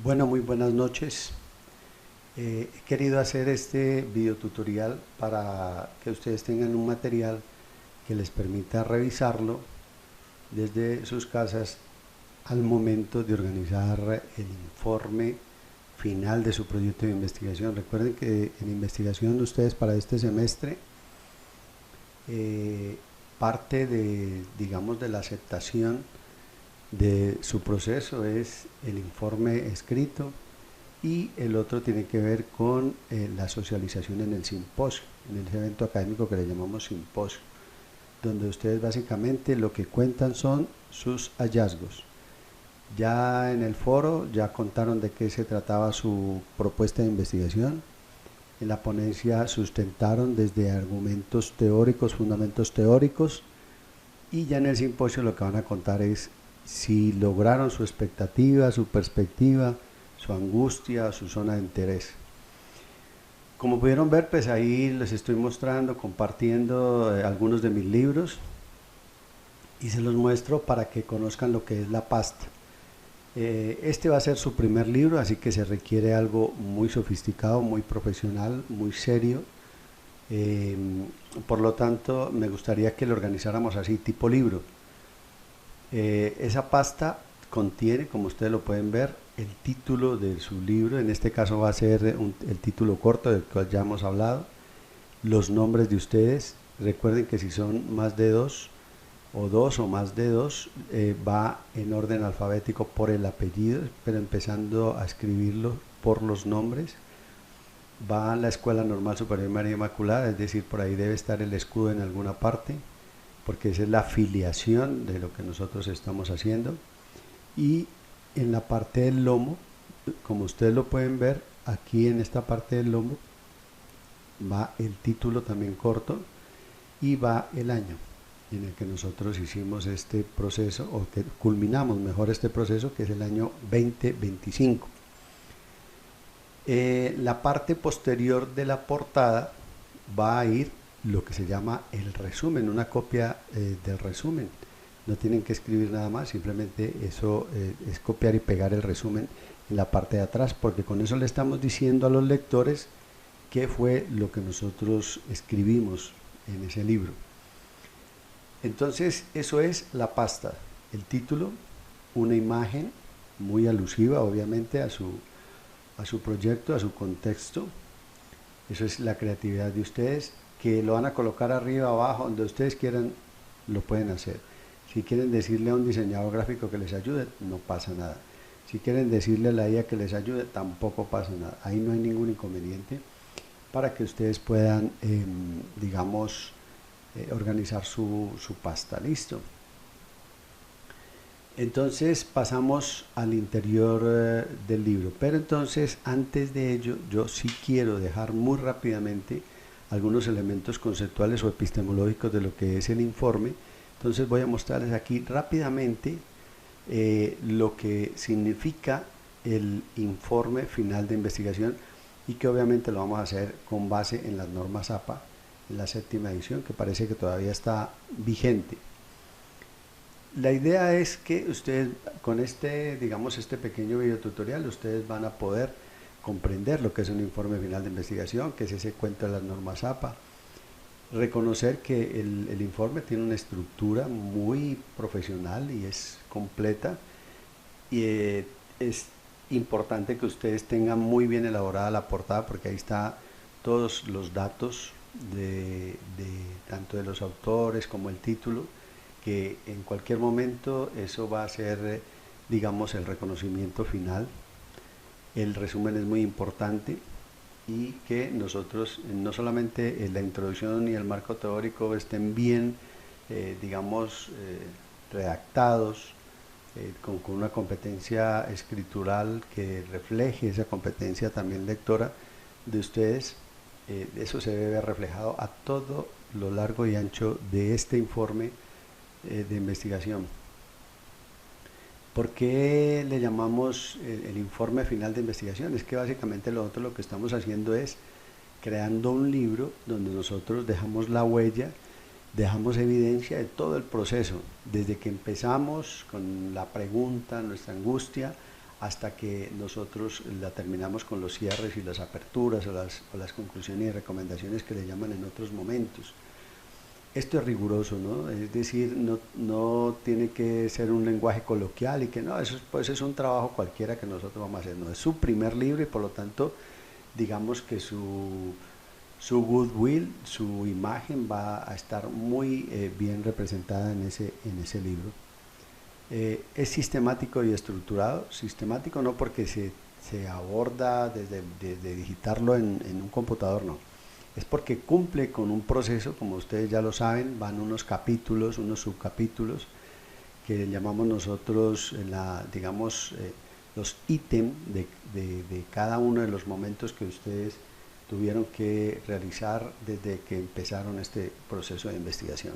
Bueno, muy buenas noches. He querido hacer este video tutorial para que ustedes tengan un material que les permita revisarlo desde sus casas al momento de organizar el informe final de su proyecto de investigación. Recuerden que en investigación ustedes para este semestre parte de, digamos, de la aceptación de su proceso es el informe escrito y el otro tiene que ver con la socialización en el simposio, en el evento académico que le llamamos simposio, donde ustedes básicamente lo que cuentan son sus hallazgos. Ya en el foro ya contaron de qué se trataba su propuesta de investigación. En la ponencia sustentaron desde argumentos teóricos, fundamentos teóricos, y ya en el simposio lo que van a contar es si lograron su expectativa, su perspectiva, su angustia, su zona de interés. Como pudieron ver, pues ahí les estoy mostrando, compartiendo algunos de mis libros y se los muestro para que conozcan lo que es la pasta. Este va a ser su primer libro, así que se requiere algo muy sofisticado, muy profesional, muy serio. Por lo tanto, me gustaría que lo organizáramos así, tipo libro. Esa pasta contiene, como ustedes lo pueden ver, el título de su libro. En este caso va a ser el título corto del cual ya hemos hablado, los nombres de ustedes. Recuerden que si son más de dos o más de dos, va en orden alfabético por el apellido, pero empezando a escribirlo por los nombres. Va a la Escuela Normal Superior María Inmaculada, es decir, por ahí debe estar el escudo en alguna parte, porque esa es la afiliación de lo que nosotros estamos haciendo. Y en la parte del lomo, como ustedes lo pueden ver, aquí en esta parte del lomo va el título también corto y va el año en el que nosotros hicimos este proceso, o que culminamos mejor este proceso, que es el año 2025. La parte posterior de la portada va a ir lo que se llama el resumen, una copia del resumen. No tienen que escribir nada más, simplemente eso es copiar y pegar el resumen en la parte de atrás, porque con eso le estamos diciendo a los lectores qué fue lo que nosotros escribimos en ese libro. Entonces, eso es la pasta, el título, una imagen muy alusiva, obviamente, a su proyecto, a su contexto. Eso es la creatividad de ustedes, que lo van a colocar arriba, abajo, donde ustedes quieran, lo pueden hacer. Si quieren decirle a un diseñador gráfico que les ayude, no pasa nada. Si quieren decirle a la IA que les ayude, tampoco pasa nada. Ahí no hay ningún inconveniente para que ustedes puedan, digamos, organizar su pasta. Listo. Entonces pasamos al interior del libro, pero entonces antes de ello yo sí quiero dejar muy rápidamente algunos elementos conceptuales o epistemológicos de lo que es el informe. Entonces voy a mostrarles aquí rápidamente lo que significa el informe final de investigación, y que obviamente lo vamos a hacer con base en las normas APA, en la 7ª edición, que parece que todavía está vigente. La idea es que ustedes con este, digamos, este pequeño video tutorial, ustedes van a poder comprender lo que es un informe final de investigación, que es ese cuento de las normas APA, reconocer que el informe tiene una estructura muy profesional y es completa, y es importante que ustedes tengan muy bien elaborada la portada, porque ahí está todos los datos tanto de los autores como el título, que en cualquier momento eso va a ser, digamos, el reconocimiento final. El resumen es muy importante, y que nosotros no solamente la introducción y el marco teórico estén bien, digamos, redactados, con una competencia escritural que refleje esa competencia también lectora de ustedes. Eso se debe ver reflejado a todo lo largo y ancho de este informe de investigación. ¿Por qué le llamamos el informe final de investigación? Es que básicamente nosotros lo que estamos haciendo es creando un libro donde nosotros dejamos la huella, dejamos evidencia de todo el proceso, desde que empezamos con la pregunta, nuestra angustia, hasta que nosotros la terminamos con los cierres y las aperturas o las conclusiones y recomendaciones que le llaman en otros momentos. Esto es riguroso, ¿no? Es decir, no tiene que ser un lenguaje coloquial y que no, eso pues es un trabajo cualquiera que nosotros vamos a hacer, no, es su primer libro y por lo tanto, digamos que su goodwill, su imagen va a estar muy bien representada en ese libro. Es sistemático y estructurado, sistemático no porque se aborda desde digitarlo en un computador, no, es porque cumple con un proceso, como ustedes ya lo saben, van unos capítulos, unos subcapítulos, que llamamos nosotros, digamos, los ítems de cada uno de los momentos que ustedes tuvieron que realizar desde que empezaron este proceso de investigación.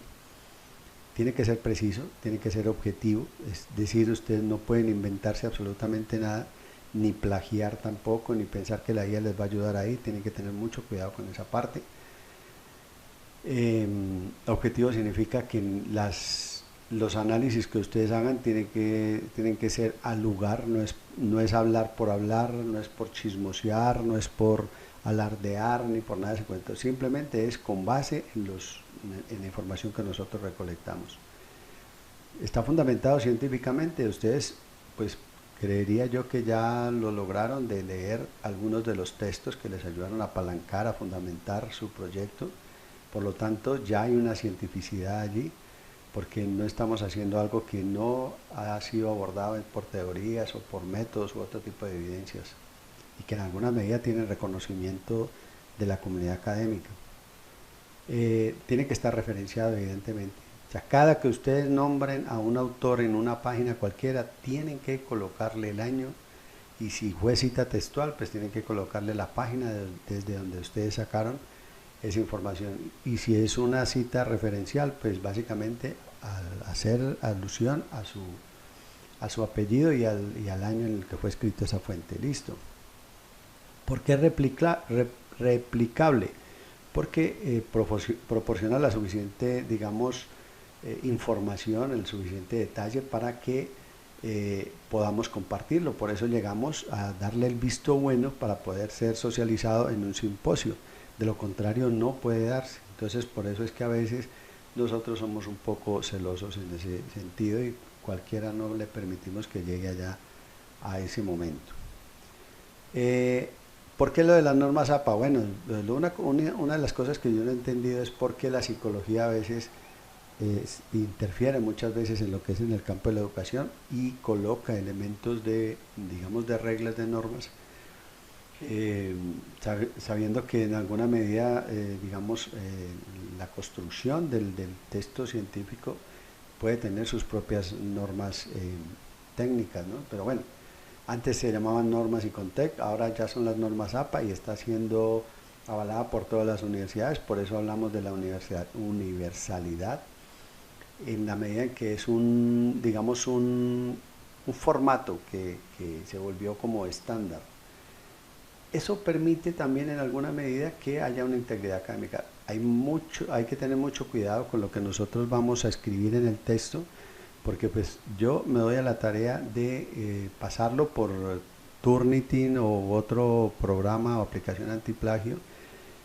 Tiene que ser preciso, tiene que ser objetivo, es decir, ustedes no pueden inventarse absolutamente nada, ni plagiar tampoco, ni pensar que la IA les va a ayudar ahí, tienen que tener mucho cuidado con esa parte. Objetivo significa que los análisis que ustedes hagan tienen que ser al lugar, no es hablar, no es por chismosear, no es por alardear ni por nada de ese cuento, simplemente es con base en la información que nosotros recolectamos. Está fundamentado científicamente, ustedes pues creería yo que ya lo lograron de leer algunos de los textos que les ayudaron a apalancar, a fundamentar su proyecto, por lo tanto ya hay una cientificidad allí, porque no estamos haciendo algo que no ha sido abordado por teorías o por métodos u otro tipo de evidencias, y que en alguna medida tienen reconocimiento de la comunidad académica. Tiene que estar referenciado evidentemente. O sea, cada que ustedes nombren a un autor en una página cualquiera, tienen que colocarle el año, y si fue cita textual, pues tienen que colocarle la página desde donde ustedes sacaron esa información. Y si es una cita referencial, pues básicamente al hacer alusión a su apellido y al año en el que fue escrito esa fuente. Listo. ¿Por qué replicable? Porque proporciona la suficiente, digamos, información, el suficiente detalle para que podamos compartirlo. Por eso llegamos a darle el visto bueno para poder ser socializado en un simposio. De lo contrario no puede darse. Entonces por eso es que a veces nosotros somos un poco celosos en ese sentido y cualquiera no le permitimos que llegue allá a ese momento. ¿Por qué lo de las normas APA? Bueno, una de las cosas que yo no he entendido es por qué la psicología a veces interfiere muchas veces en lo que es en el campo de la educación y coloca elementos digamos, de reglas, de normas, sabiendo que en alguna medida, digamos, la construcción del texto científico puede tener sus propias normas técnicas, ¿no? Pero bueno, antes se llamaban normas ICONTEC, ahora ya son las normas APA y está siendo avalada por todas las universidades, por eso hablamos de la universalidad, en la medida en que es digamos, un formato que se volvió como estándar. Eso permite también en alguna medida que haya una integridad académica. Hay que tener mucho cuidado con lo que nosotros vamos a escribir en el texto, porque pues yo me doy a la tarea de pasarlo por Turnitin o otro programa o aplicación antiplagio,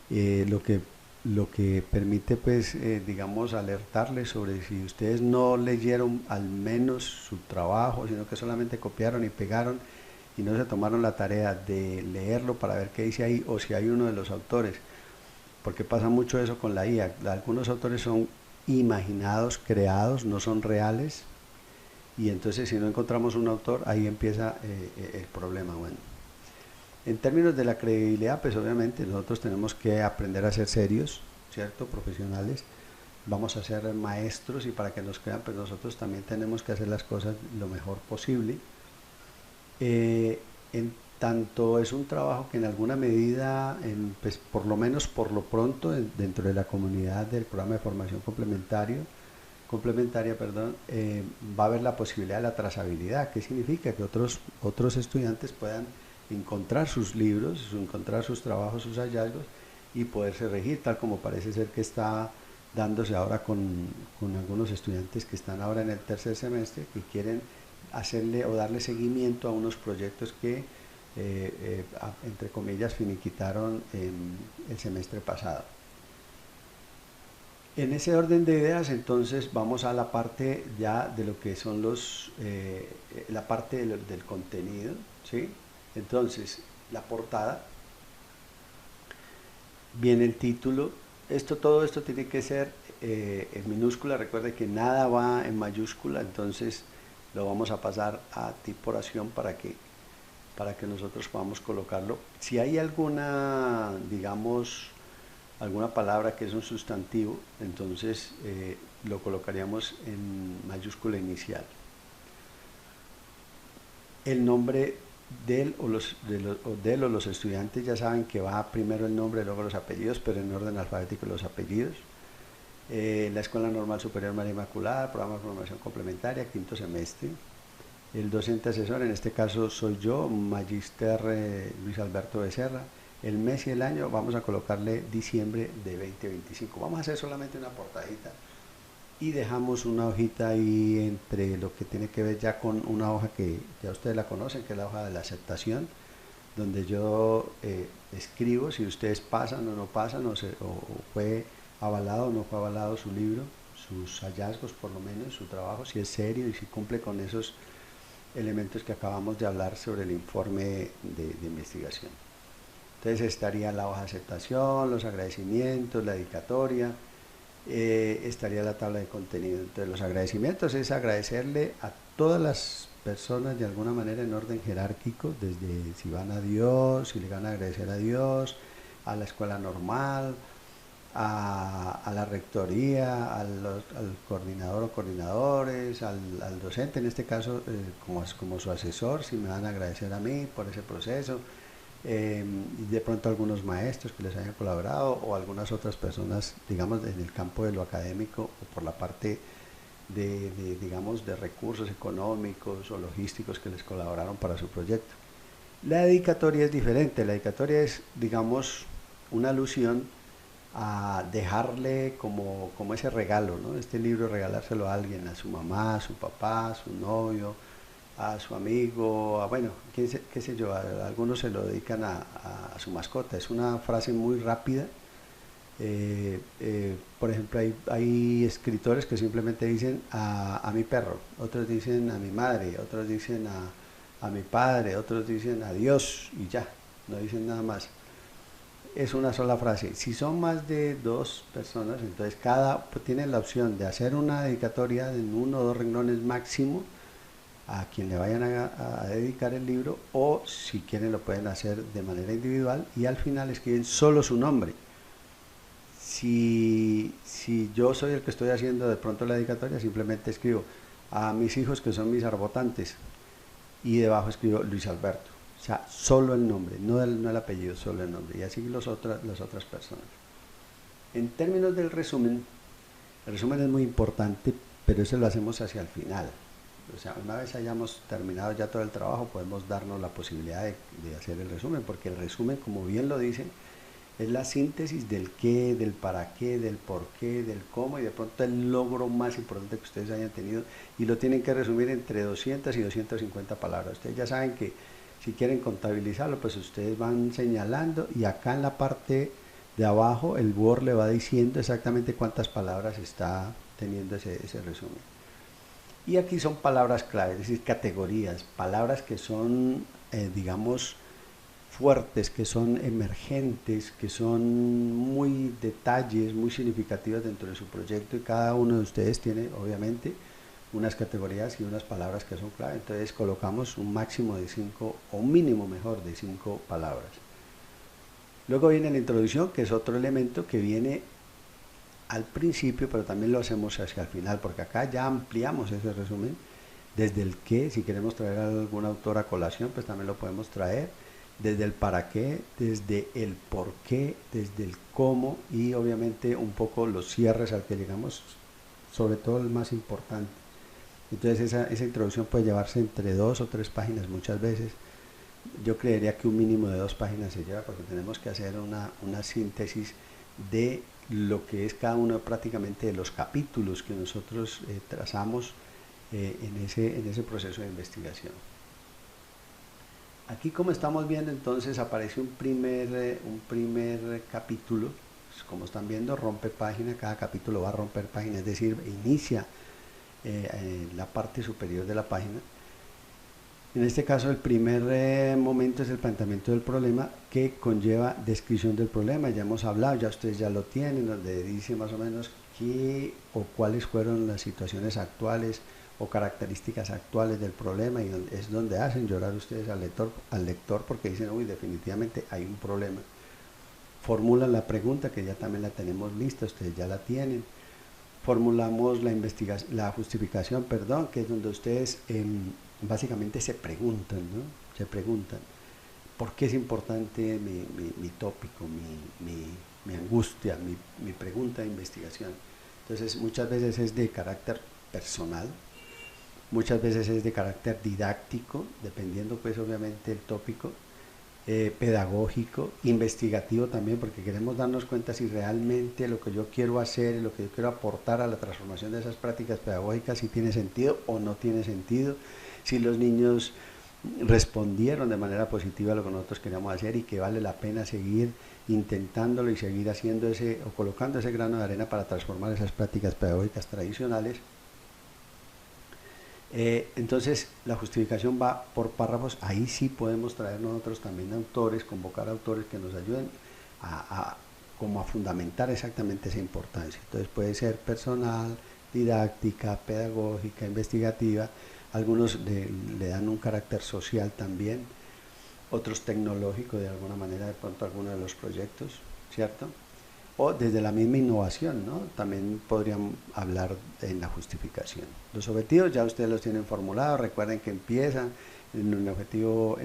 lo que permite pues digamos alertarles sobre si ustedes no leyeron al menos su trabajo, sino que solamente copiaron y pegaron y no se tomaron la tarea de leerlo para ver qué dice ahí o si hay uno de los autores, porque pasa mucho eso con la IA. Algunos autores son imaginados, creados, no son reales, y entonces si no encontramos un autor, ahí empieza el problema. Bueno, en términos de la credibilidad, pues obviamente nosotros tenemos que aprender a ser serios, ¿cierto? Profesionales, vamos a ser maestros y para que nos crean, pues nosotros también tenemos que hacer las cosas lo mejor posible. En tanto es un trabajo que en alguna medida, pues por lo menos por lo pronto, dentro de la comunidad del programa de formación complementaria, va a haber la posibilidad de la trazabilidad. ¿Qué significa? Que otros estudiantes puedan encontrar sus libros, encontrar sus trabajos, sus hallazgos y poderse regir, tal como parece ser que está dándose ahora con algunos estudiantes que están ahora en el tercer semestre, que quieren hacerle o darle seguimiento a unos proyectos que, entre comillas, finiquitaron el semestre pasado. En ese orden de ideas, entonces vamos a la parte ya de lo que son la parte del contenido, ¿sí? Entonces, la portada, viene el título. Todo esto tiene que ser en minúscula. Recuerde que nada va en mayúscula, entonces lo vamos a pasar a tipo oración para que nosotros podamos colocarlo. Si hay alguna, digamos, alguna palabra que es un sustantivo, entonces lo colocaríamos en mayúscula inicial. El nombre del o los estudiantes, ya saben que va primero el nombre, luego los apellidos, pero en orden alfabético los apellidos. La Escuela Normal Superior María Inmaculada, programa de formación complementaria, quinto semestre. El docente asesor, en este caso soy yo, Magíster Luis Alberto Becerra. El mes y el año vamos a colocarle diciembre de 2025. Vamos a hacer solamente una portadita y dejamos una hojita ahí entre lo que tiene que ver ya con una hoja que ya ustedes la conocen, que es la hoja de la aceptación, donde yo escribo si ustedes pasan o no pasan, o fue avalado o no fue avalado su libro, sus hallazgos por lo menos, su trabajo, si es serio y si cumple con esos elementos que acabamos de hablar sobre el informe de investigación. Entonces estaría la hoja de aceptación, los agradecimientos, la dedicatoria, estaría la tabla de contenido. Entonces los agradecimientos es agradecerle a todas las personas de alguna manera en orden jerárquico, desde si van a Dios, si le van a agradecer a Dios, a la escuela normal, a la rectoría, al coordinador o coordinadores, al docente, en este caso como su asesor, si me van a agradecer a mí por ese proceso, y de pronto algunos maestros que les hayan colaborado o algunas otras personas, digamos, en el campo de lo académico o por la parte digamos, de recursos económicos o logísticos que les colaboraron para su proyecto. La dedicatoria es diferente. La dedicatoria es, digamos, una alusión a dejarle como ese regalo, ¿no? Este libro, regalárselo a alguien, a su mamá, a su papá, a su novio, a su amigo, bueno, qué sé yo, algunos se lo dedican a su mascota. Es una frase muy rápida. Por ejemplo, hay escritores que simplemente dicen a mi perro, otros dicen a mi madre, otros dicen a mi padre, otros dicen a Dios y ya, no dicen nada más. Es una sola frase. Si son más de dos personas, entonces cada tiene la opción de hacer una dedicatoria en 1 o 2 renglones máximo a quien le vayan a dedicar el libro, o si quieren lo pueden hacer de manera individual y al final escriben solo su nombre. Si yo soy el que estoy haciendo de pronto la dedicatoria, simplemente escribo a mis hijos que son mis arbotantes y debajo escribo Luis Alberto. O sea, solo el nombre, no el apellido, solo el nombre. Y así las otras personas. En términos del resumen, el resumen es muy importante, pero eso lo hacemos hacia el final. O sea, una vez hayamos terminado ya todo el trabajo, podemos darnos la posibilidad de hacer el resumen, porque el resumen, como bien lo dicen, es la síntesis del qué, del para qué, del por qué, del cómo y de pronto el logro más importante que ustedes hayan tenido, y lo tienen que resumir entre 200 y 250 palabras. Ustedes ya saben que si quieren contabilizarlo, pues ustedes van señalando y acá en la parte de abajo el Word le va diciendo exactamente cuántas palabras está teniendo ese resumen. Y aquí son palabras clave, es decir, categorías, palabras que son, digamos, fuertes, que son emergentes, que son muy detalles, muy significativas dentro de su proyecto, y cada uno de ustedes tiene, obviamente, unas categorías y unas palabras que son clave. Entonces colocamos un máximo de 5, o un mínimo mejor de 5 palabras. Luego viene la introducción, que es otro elemento que viene al principio, pero también lo hacemos hacia el final, porque acá ya ampliamos ese resumen desde el qué. Si queremos traer a algún autor a colación, pues también lo podemos traer, desde el para qué, desde el por qué, desde el cómo, y obviamente un poco los cierres al que llegamos, sobre todo el más importante. Entonces esa introducción puede llevarse entre 2 o 3 páginas muchas veces. Yo creería que un mínimo de 2 páginas se lleva, porque tenemos que hacer una síntesis de lo que es cada uno prácticamente de los capítulos que nosotros trazamos en ese proceso de investigación. Aquí, como estamos viendo, entonces aparece un primer capítulo. Como están viendo, rompe página, cada capítulo va a romper página, es decir, inicia la parte superior de la página. En este caso, el primer momento es el planteamiento del problema, que conlleva descripción del problema. Ya hemos hablado, ya ustedes ya lo tienen, donde dice más o menos qué o cuáles fueron las situaciones actuales o características actuales del problema, y es donde hacen llorar ustedes al lector porque dicen, uy, definitivamente hay un problema. Formulan la pregunta, que ya también la tenemos lista, ustedes ya la tienen. Formulamos la justificación, perdón, que es donde ustedes básicamente se preguntan, ¿no? Se preguntan, ¿por qué es importante mi tópico, mi angustia, mi pregunta de investigación? Entonces, muchas veces es de carácter personal, muchas veces es de carácter didáctico, dependiendo pues obviamente el tópico, pedagógico, investigativo también, porque queremos darnos cuenta si realmente lo que yo quiero hacer, lo que yo quiero aportar a la transformación de esas prácticas pedagógicas, si tiene sentido o no tiene sentido, si los niños respondieron de manera positiva a lo que nosotros queríamos hacer y que vale la pena seguir intentándolo y seguir haciendo o colocando ese grano de arena para transformar esas prácticas pedagógicas tradicionales. Entonces la justificación va por párrafos. Ahí sí podemos traer nosotros también autores, convocar autores que nos ayuden como a fundamentar exactamente esa importancia. Entonces puede ser personal, didáctica, pedagógica, investigativa. Algunos le dan un carácter social también, otros tecnológico de alguna manera, de pronto algunos de los proyectos, ¿cierto? O desde la misma innovación, ¿no? También podrían hablar en la justificación. Los objetivos ya ustedes los tienen formulados. Recuerden que empiezan en un objetivo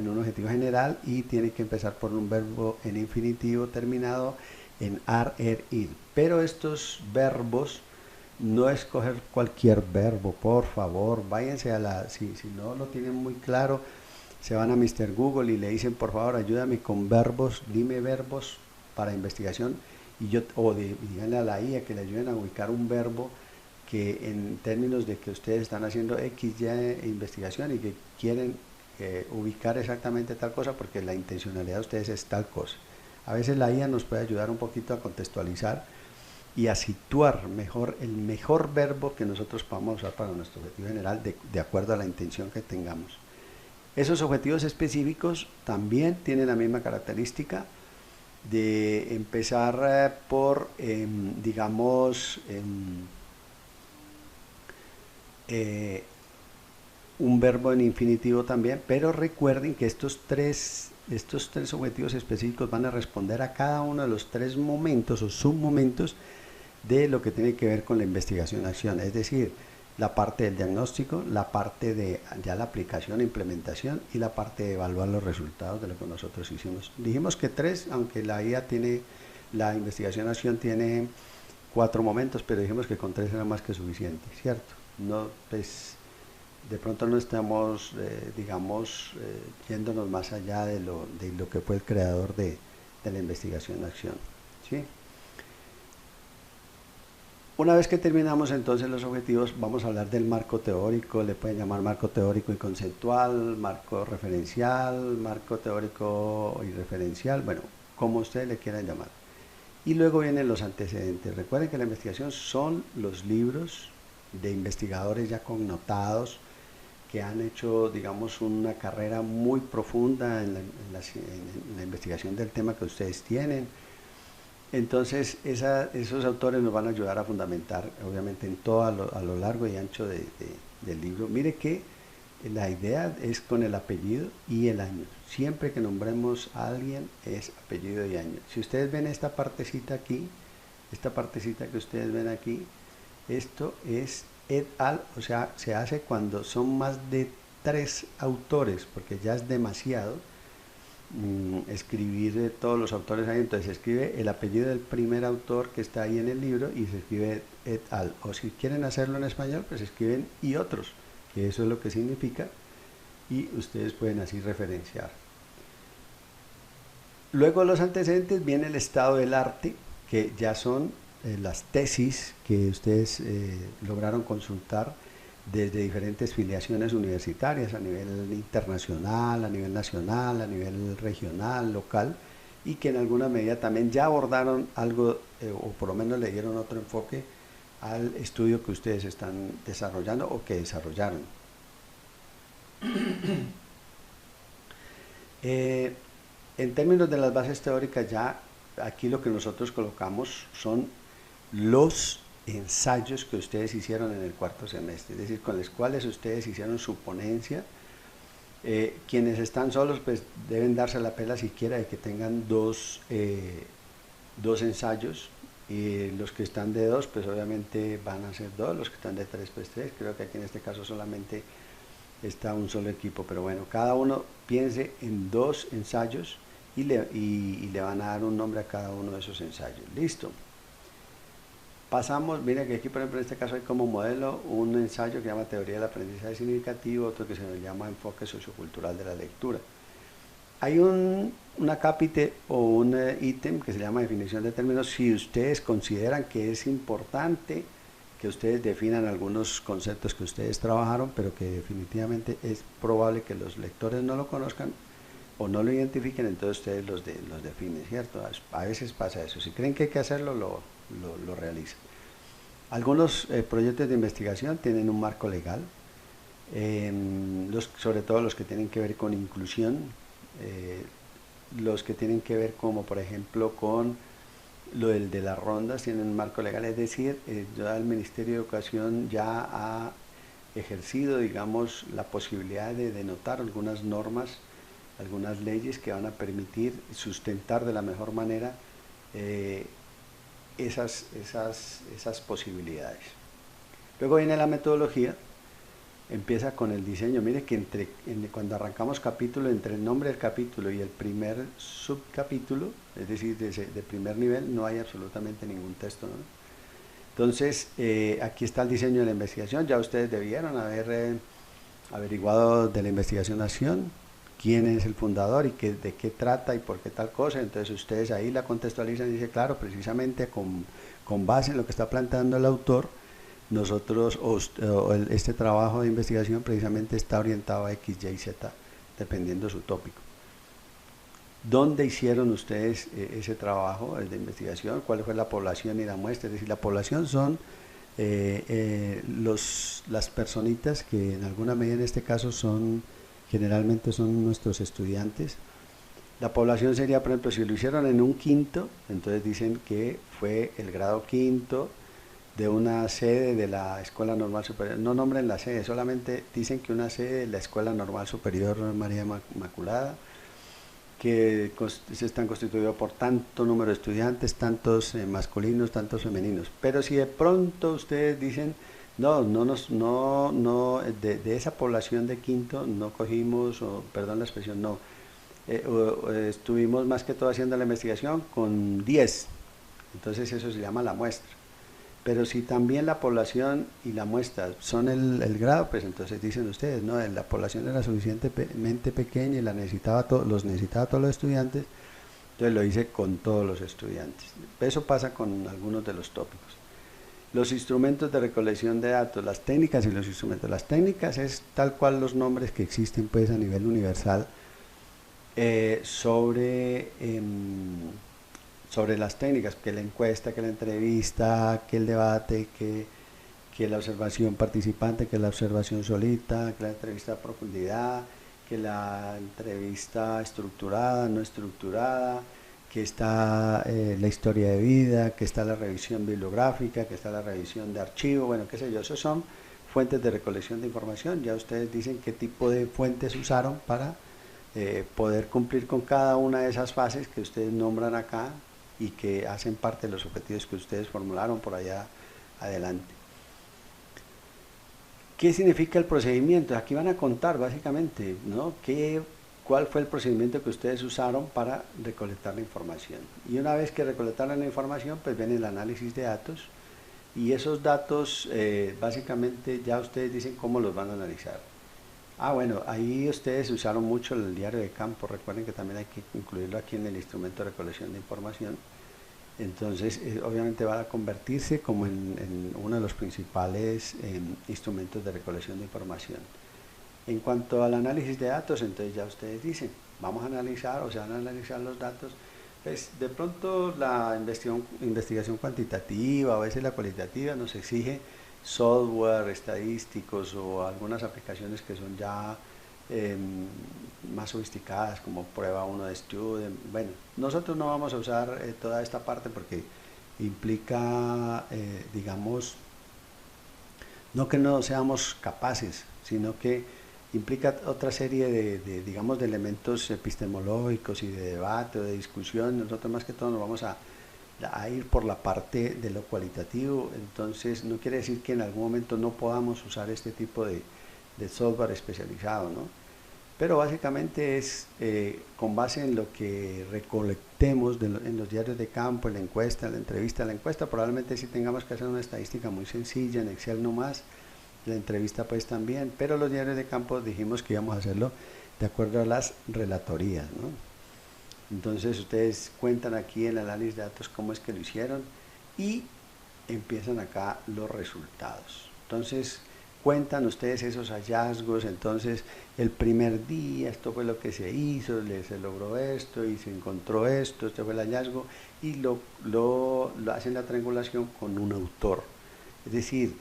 general y tiene que empezar por un verbo en infinitivo terminado en ar, er, ir. Pero estos verbos, no escoger cualquier verbo, por favor, váyanse si no lo tienen muy claro, se van a Mr. Google y le dicen, por favor, ayúdame con verbos, dime verbos para investigación, díganle a la IA que le ayuden a ubicar un verbo que en términos de que ustedes están haciendo X, Y investigación y que quieren ubicar exactamente tal cosa, porque la intencionalidad de ustedes es tal cosa. A veces la IA nos puede ayudar un poquito a contextualizar y a situar el mejor verbo que nosotros podamos usar para nuestro objetivo general de acuerdo a la intención que tengamos. Esos objetivos específicos también tienen la misma característica de empezar por, digamos, un verbo en infinitivo también, pero recuerden que estos tres objetivos específicos van a responder a cada uno de los tres momentos o submomentos de lo que tiene que ver con la investigación-acción, es decir, la parte del diagnóstico, la parte de ya la aplicación, implementación y la parte de evaluar los resultados de lo que nosotros hicimos. Dijimos que tres, aunque la investigación-acción tiene 4 momentos, pero dijimos que con 3 era más que suficiente, ¿cierto? No, pues, de pronto no estamos, yéndonos más allá de lo que fue el creador de la investigación-acción, ¿sí? Una vez que terminamos entonces los objetivos, vamos a hablar del marco teórico. Le pueden llamar marco teórico y conceptual, marco referencial, marco teórico y referencial, bueno, como ustedes le quieran llamar. Y luego vienen los antecedentes. Recuerden que la investigación son los libros de investigadores ya connotados que han hecho, digamos, una carrera muy profunda en la investigación del tema que ustedes tienen. Entonces, esos autores nos van a ayudar a fundamentar, obviamente, en todo a lo largo y ancho del libro. Mire que la idea es con el apellido y el año. Siempre que nombremos a alguien es apellido y año. Si ustedes ven esta partecita aquí, esta partecita que ustedes ven aquí, esto es et al, o sea, se hace cuando son más de 3 autores, porque ya es demasiado escribir todos los autores ahí. Entonces se escribe el apellido del primer autor que está ahí en el libro y se escribe et al, o si quieren hacerlo en español, pues escriben y otros, que eso es lo que significa, y ustedes pueden así referenciar. Luego los antecedentes viene el estado del arte, que ya son las tesis que ustedes lograron consultar desde diferentes filiaciones universitarias a nivel internacional, a nivel nacional, a nivel regional, local, y que en alguna medida también ya abordaron algo, o por lo menos le dieron otro enfoque al estudio que ustedes están desarrollando o que desarrollaron. En términos de las bases teóricas, ya aquí lo que nosotros colocamos son los ensayos que ustedes hicieron en el cuarto semestre, es decir, con los cuales ustedes hicieron su ponencia. Quienes están solos pues deben darse la pela siquiera de que tengan dos ensayos, y los que están de dos pues obviamente van a ser dos, los que están de tres pues tres. Creo que aquí en este caso solamente está un solo equipo, pero bueno, cada uno piense en dos ensayos y le van a dar un nombre a cada uno de esos ensayos. Listo. Pasamos, mira que aquí por ejemplo en este caso hay como modelo un ensayo que se llama Teoría del Aprendizaje Significativo, otro que se llama Enfoque Sociocultural de la Lectura. Hay un acápite o un ítem que se llama Definición de Términos. Si ustedes consideran que es importante que ustedes definan algunos conceptos que ustedes trabajaron, pero que definitivamente es probable que los lectores no lo conozcan o no lo identifiquen, entonces ustedes los definen, ¿cierto? A veces pasa eso. Si creen que hay que hacerlo, lo realizan. Algunos proyectos de investigación tienen un marco legal, sobre todo los que tienen que ver con inclusión, los que tienen que ver como por ejemplo con lo del de las rondas tienen un marco legal, es decir, ya el Ministerio de Educación ya ha ejercido, digamos, la posibilidad de denotar algunas normas, algunas leyes que van a permitir sustentar de la mejor manera esas posibilidades. Luego viene la metodología, empieza con el diseño. Mire que cuando arrancamos capítulo, entre el nombre del capítulo y el primer subcapítulo, es decir, de primer nivel, no hay absolutamente ningún texto, ¿no? Entonces, aquí está el diseño de la investigación. Ya ustedes debieron haber averiguado de la investigación-acción, quién es el fundador y de qué trata y por qué tal cosa. Entonces ustedes ahí la contextualizan y dicen, claro, precisamente con base en lo que está planteando el autor, nosotros, este trabajo de investigación precisamente está orientado a X, Y, Z, dependiendo de su tópico. ¿Dónde hicieron ustedes ese trabajo de investigación? ¿Cuál fue la población y la muestra? Es decir, la población son las personitas que en alguna medida en este caso generalmente son nuestros estudiantes. La población sería, por ejemplo, si lo hicieron en un quinto, entonces dicen que fue el grado quinto de una sede de la Escuela Normal Superior. No nombren la sede, solamente dicen que una sede de la Escuela Normal Superior María Inmaculada, que se están constituidos por tanto número de estudiantes, tantos masculinos, tantos femeninos. Pero si de pronto ustedes dicen, de esa población de quinto no cogimos, o perdón la expresión, no, estuvimos más que todo haciendo la investigación con 10, entonces eso se llama la muestra. Pero si también la población y la muestra son el grado, pues entonces dicen ustedes, no, la población era suficientemente pequeña y los necesitaba todos los estudiantes, entonces lo hice con todos los estudiantes. Eso pasa con algunos de los tópicos. Los instrumentos de recolección de datos, las técnicas y los instrumentos. Las técnicas es tal cual los nombres que existen pues a nivel universal sobre las técnicas, que la encuesta, que la entrevista, que el debate, que la observación participante, que la observación solita, que la entrevista a profundidad, que la entrevista estructurada, no estructurada, que está la historia de vida, que está la revisión bibliográfica, que está la revisión de archivo, bueno, qué sé yo, esos son fuentes de recolección de información. Ya ustedes dicen qué tipo de fuentes usaron para poder cumplir con cada una de esas fases que ustedes nombran acá y que hacen parte de los objetivos que ustedes formularon por allá adelante. ¿Qué significa el procedimiento? Aquí van a contar básicamente, ¿no? ¿Cuál fue el procedimiento que ustedes usaron para recolectar la información? Y una vez que recolectaron la información, pues viene el análisis de datos, y esos datos básicamente ya ustedes dicen cómo los van a analizar. Bueno, ahí ustedes usaron mucho el diario de campo. Recuerden que también hay que incluirlo aquí en el instrumento de recolección de información. Entonces, obviamente va a convertirse como en uno de los principales instrumentos de recolección de información. En cuanto al análisis de datos, entonces ya ustedes dicen, vamos a analizar o se van a analizar los datos. Pues de pronto la investigación cuantitativa, a veces la cualitativa, nos exige software estadísticos o algunas aplicaciones que son ya eh, más sofisticadas, como prueba uno de Student. Bueno, nosotros no vamos a usar toda esta parte porque implica, digamos, no que no seamos capaces, sino que implica otra serie digamos, de elementos epistemológicos y de debate o de discusión. Nosotros más que todo nos vamos a ir por la parte de lo cualitativo, entonces no quiere decir que en algún momento no podamos usar este tipo de software especializado, ¿no? Pero básicamente es con base en lo que recolectemos en los diarios de campo, en la encuesta, en la entrevista. La encuesta probablemente sí tengamos que hacer una estadística muy sencilla, en Excel nomás, la entrevista pues también, pero los diarios de campo dijimos que íbamos a hacerlo de acuerdo a las relatorías, ¿no? Entonces ustedes cuentan aquí el análisis de datos cómo es que lo hicieron y empiezan acá los resultados. Entonces cuentan ustedes esos hallazgos. Entonces el primer día esto fue lo que se hizo, se logró esto y se encontró esto, este fue el hallazgo, y lo hacen la triangulación con un autor. Es decir,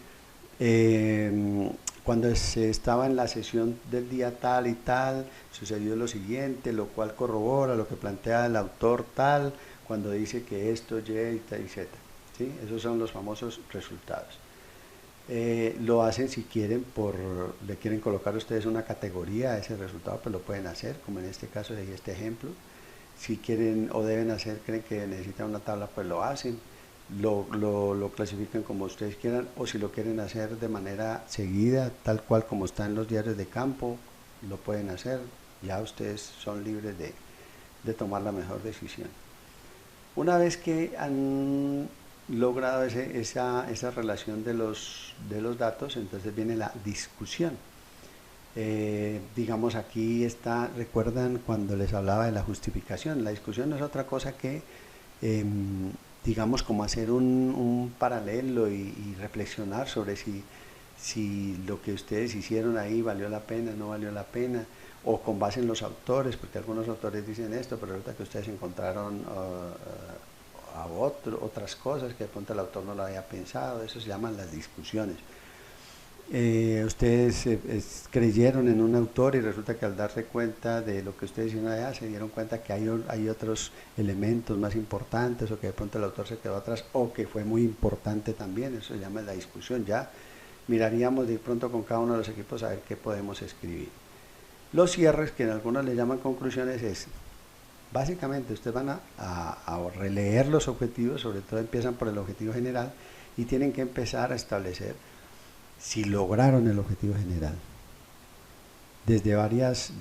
cuando se estaba en la sesión del día tal y tal, sucedió lo siguiente, lo cual corrobora lo que plantea el autor tal, cuando dice que esto, Y y tal y Z. ¿Sí? Esos son los famosos resultados. Lo hacen si quieren, le quieren colocar ustedes una categoría a ese resultado, pues lo pueden hacer, como en este caso de este ejemplo. Si quieren o deben hacer, creen que necesitan una tabla, pues lo hacen. Lo clasifican como ustedes quieran, o si lo quieren hacer de manera seguida, tal cual como está en los diarios de campo, lo pueden hacer. Ya ustedes son libres de tomar la mejor decisión. Una vez que han logrado esa relación de los datos, entonces viene la discusión. Digamos, aquí está, recuerdan cuando les hablaba de la justificación. La discusión no es otra cosa que, digamos, como hacer un paralelo y reflexionar sobre si lo que ustedes hicieron ahí valió la pena, no valió la pena, o con base en los autores, porque algunos autores dicen esto, pero resulta que ustedes encontraron otras cosas que de pronto el autor no lo había pensado. Eso se llaman las discusiones. Ustedes creyeron en un autor y resulta que al darse cuenta de lo que ustedes hicieron allá se dieron cuenta que hay otros elementos más importantes, o que de pronto el autor se quedó atrás, o que fue muy importante también. Eso se llama la discusión. Ya miraríamos de pronto con cada uno de los equipos a ver qué podemos escribir. Los cierres, que en algunos le llaman conclusiones, es básicamente ustedes van a releer los objetivos, sobre todo empiezan por el objetivo general y tienen que empezar a establecer si lograron el objetivo general desde varias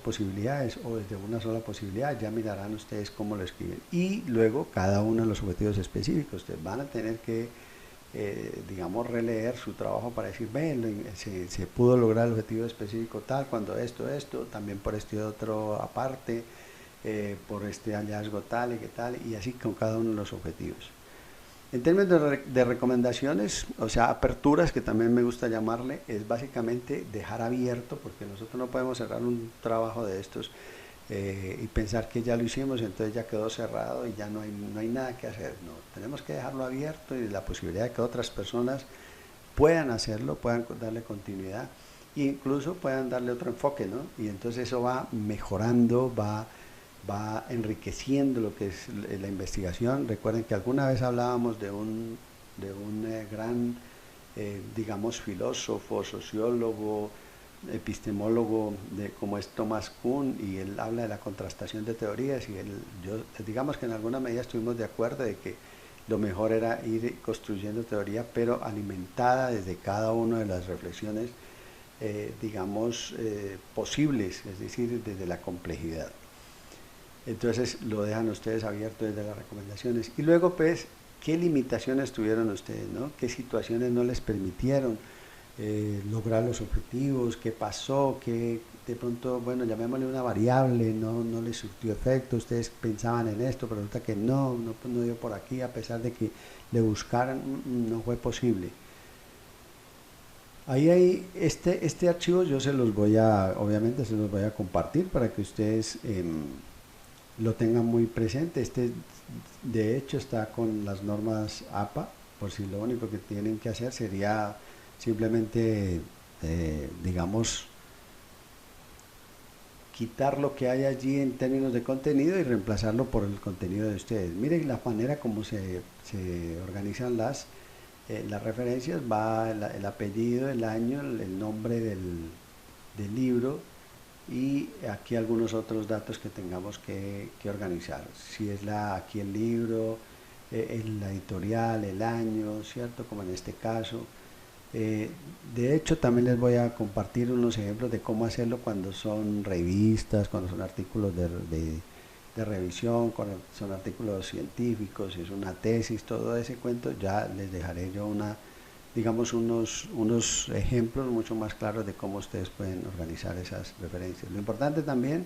posibilidades o desde una sola posibilidad. Ya mirarán ustedes cómo lo escriben, y luego cada uno de los objetivos específicos. Ustedes van a tener que digamos, releer su trabajo para decir, ven, se pudo lograr el objetivo específico tal, cuando esto, también por este otro aparte, por este hallazgo tal y que tal, y así con cada uno de los objetivos. En términos de recomendaciones, o sea, aperturas, que también me gusta llamarle, es básicamente dejar abierto, porque nosotros no podemos cerrar un trabajo de estos y pensar que ya lo hicimos, entonces ya quedó cerrado y ya no hay nada que hacer. No, tenemos que dejarlo abierto y la posibilidad de que otras personas puedan hacerlo, puedan darle continuidad e incluso puedan darle otro enfoque, ¿no? Y entonces eso va mejorando, va enriqueciendo lo que es la investigación. Recuerden que alguna vez hablábamos de un gran, digamos, filósofo, sociólogo, epistemólogo, como es Thomas Kuhn, y él habla de la contrastación de teorías, y digamos que en alguna medida estuvimos de acuerdo de que lo mejor era ir construyendo teoría, pero alimentada desde cada una de las reflexiones, digamos, posibles, es decir, desde la complejidad. Entonces lo dejan ustedes abierto desde las recomendaciones. Y luego, pues, ¿qué limitaciones tuvieron ustedes, no? ¿Qué situaciones no les permitieron lograr los objetivos, qué pasó, qué de pronto, bueno, llamémosle una variable, no le surtió efecto, ustedes pensaban en esto, pero resulta que no dio por aquí, a pesar de que le buscaran, no fue posible. Ahí hay este archivo, yo se los voy a, obviamente se los voy a compartir para que ustedes lo tengan muy presente. Este de hecho está con las normas APA, por si lo único que tienen que hacer sería simplemente, digamos, quitar lo que hay allí en términos de contenido y reemplazarlo por el contenido de ustedes. Miren la manera como se organizan las referencias, va el apellido, el año, el nombre del libro y aquí algunos otros datos que tengamos que organizar. Si es aquí el libro, la editorial, el año, ¿cierto? Como en este caso. De hecho, también les voy a compartir unos ejemplos de cómo hacerlo cuando son revistas, cuando son artículos de revisión, cuando son artículos científicos, si es una tesis, todo ese cuento. Ya les dejaré yo digamos unos ejemplos mucho más claros de cómo ustedes pueden organizar esas referencias. Lo importante también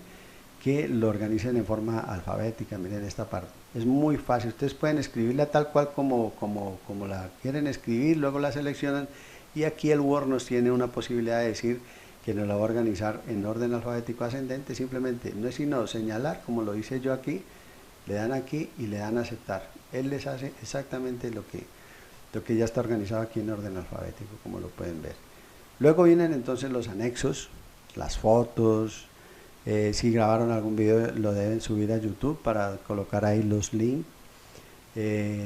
que lo organicen en forma alfabética. Miren esta parte, es muy fácil, ustedes pueden escribirla tal cual como la quieren escribir, luego la seleccionan y aquí el Word nos tiene una posibilidad de decir que nos la va a organizar en orden alfabético ascendente. Simplemente no es sino señalar, como lo hice yo aquí, le dan aquí y le dan a aceptar. Él les hace exactamente lo que ya está organizado aquí en orden alfabético, como lo pueden ver. Luego vienen entonces los anexos, las fotos. Si grabaron algún video lo deben subir a YouTube para colocar ahí los links.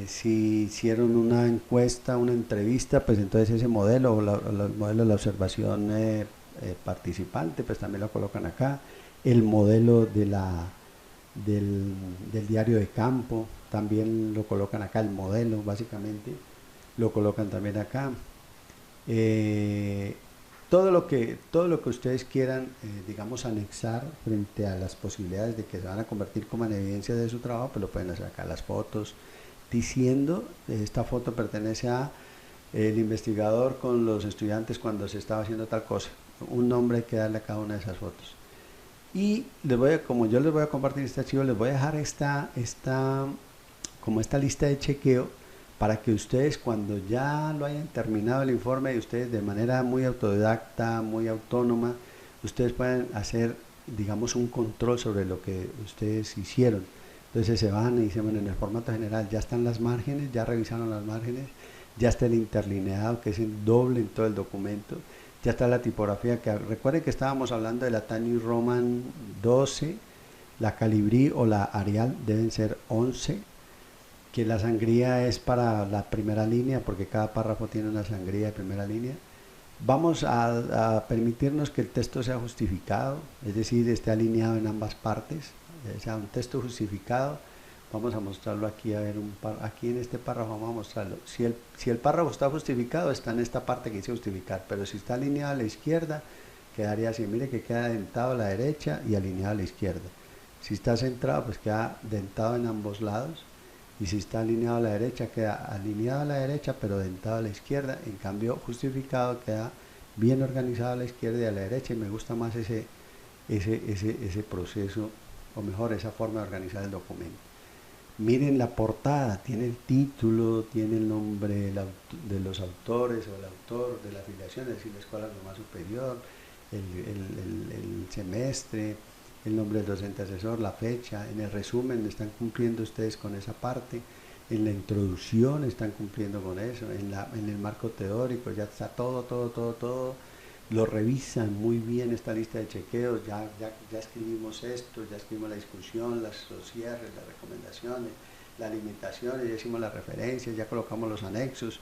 Si hicieron una encuesta, una entrevista, pues entonces ese modelo o el modelo de la observación participante, pues también lo colocan acá. El modelo del diario de campo también lo colocan acá, el modelo básicamente lo colocan también acá. Todo lo que ustedes quieran, digamos, anexar frente a las posibilidades de que se van a convertir como en evidencia de su trabajo, pues lo pueden hacer acá. Las fotos, diciendo, esta foto pertenece a el investigador con los estudiantes cuando se estaba haciendo tal cosa. Un nombre hay que darle a cada una de esas fotos. Y como yo les voy a compartir este archivo, les voy a dejar como esta lista de chequeo para que ustedes, cuando ya lo hayan terminado el informe, y ustedes de manera muy autodidacta, muy autónoma, ustedes pueden hacer, digamos, un control sobre lo que ustedes hicieron. Entonces se van y dicen, bueno, en el formato general ya están las márgenes, ya revisaron las márgenes, ya está el interlineado, que es en doble en todo el documento, ya está la tipografía, que recuerden que estábamos hablando de la Times New Roman 12, la Calibri o la Arial deben ser 11, que la sangría es para la primera línea, porque cada párrafo tiene una sangría de primera línea. Vamos a permitirnos que el texto sea justificado, es decir, esté alineado en ambas partes, sea un texto justificado. Vamos a mostrarlo aquí, a ver, aquí en este párrafo vamos a mostrarlo. Si el párrafo está justificado, está en esta parte que dice justificar, pero si está alineado a la izquierda, quedaría así. Mire que queda dentado a la derecha y alineado a la izquierda. Si está centrado, pues queda dentado en ambos lados. Y si está alineado a la derecha, queda alineado a la derecha, pero dentado a la izquierda. En cambio, justificado queda bien organizado a la izquierda y a la derecha. Y me gusta más ese proceso, o mejor, esa forma de organizar el documento. Miren la portada, tiene el título, tiene el nombre de los autores o el autor de la afiliación, es decir, la escuela normal superior, el semestre, el nombre del docente asesor, la fecha. En el resumen están cumpliendo ustedes con esa parte, en la introducción están cumpliendo con eso, en el marco teórico ya está todo. Lo revisan muy bien esta lista de chequeos, ya escribimos esto, ya escribimos la discusión, los cierres, las recomendaciones, las limitaciones, ya hicimos las referencias, ya colocamos los anexos.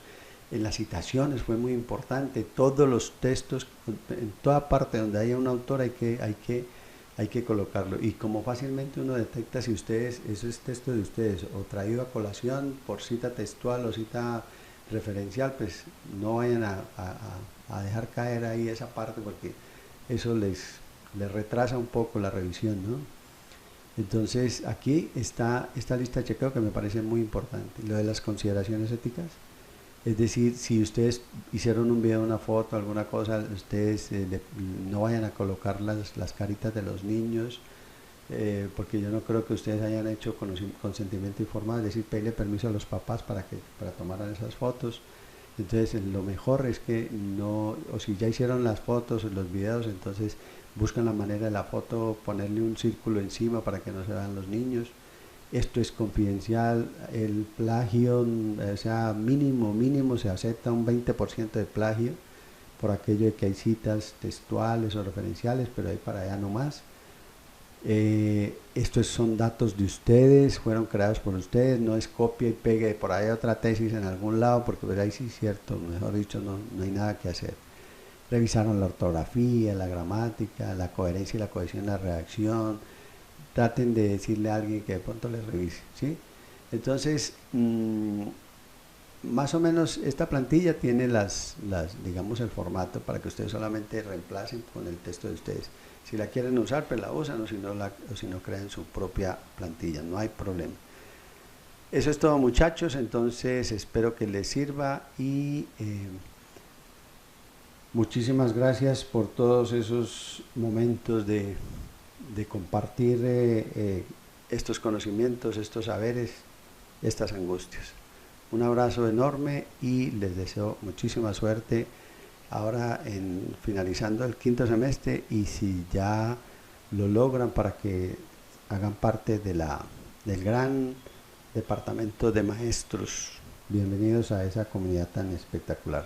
En las citaciones fue muy importante, todos los textos, en toda parte donde haya un autor hay que colocarlo. Y como fácilmente uno detecta si ustedes, eso es texto de ustedes, o traído a colación por cita textual o cita referencial, pues no vayan a dejar caer ahí esa parte, porque eso les retrasa un poco la revisión, ¿no? Entonces aquí está esta lista de chequeo que me parece muy importante. Lo de las consideraciones éticas, Es decir, si ustedes hicieron un video, una foto, alguna cosa, ustedes no vayan a colocar las caritas de los niños, porque yo no creo que ustedes hayan hecho consentimiento informado, es decir, pedirle permiso a los papás para tomaran esas fotos. Entonces lo mejor es que no, o si ya hicieron las fotos o los videos, entonces buscan la manera de la foto, ponerle un círculo encima para que no se vean los niños. Esto es confidencial, el plagio, o sea, mínimo se acepta un 20% de plagio por aquello de que hay citas textuales o referenciales, pero ahí para allá no más. Estos son datos de ustedes, fueron creados por ustedes, no es copia y pegue por ahí otra tesis en algún lado, porque pues ahí sí es cierto, mejor dicho, no hay nada que hacer. Revisaron la ortografía, la gramática, la coherencia y la cohesión en la redacción. Traten de decirle a alguien que de pronto les revise, ¿sí? Entonces, más o menos esta plantilla tiene digamos, el formato para que ustedes solamente reemplacen con el texto de ustedes. Si la quieren usar, pues la usan, o si no crean su propia plantilla, no hay problema. Eso es todo, muchachos, entonces espero que les sirva y muchísimas gracias por todos esos momentos de compartir estos conocimientos, estos saberes, estas angustias. Un abrazo enorme y les deseo muchísima suerte ahora finalizando el quinto semestre, y si ya lo logran, para que hagan parte del gran departamento de maestros. Bienvenidos a esa comunidad tan espectacular.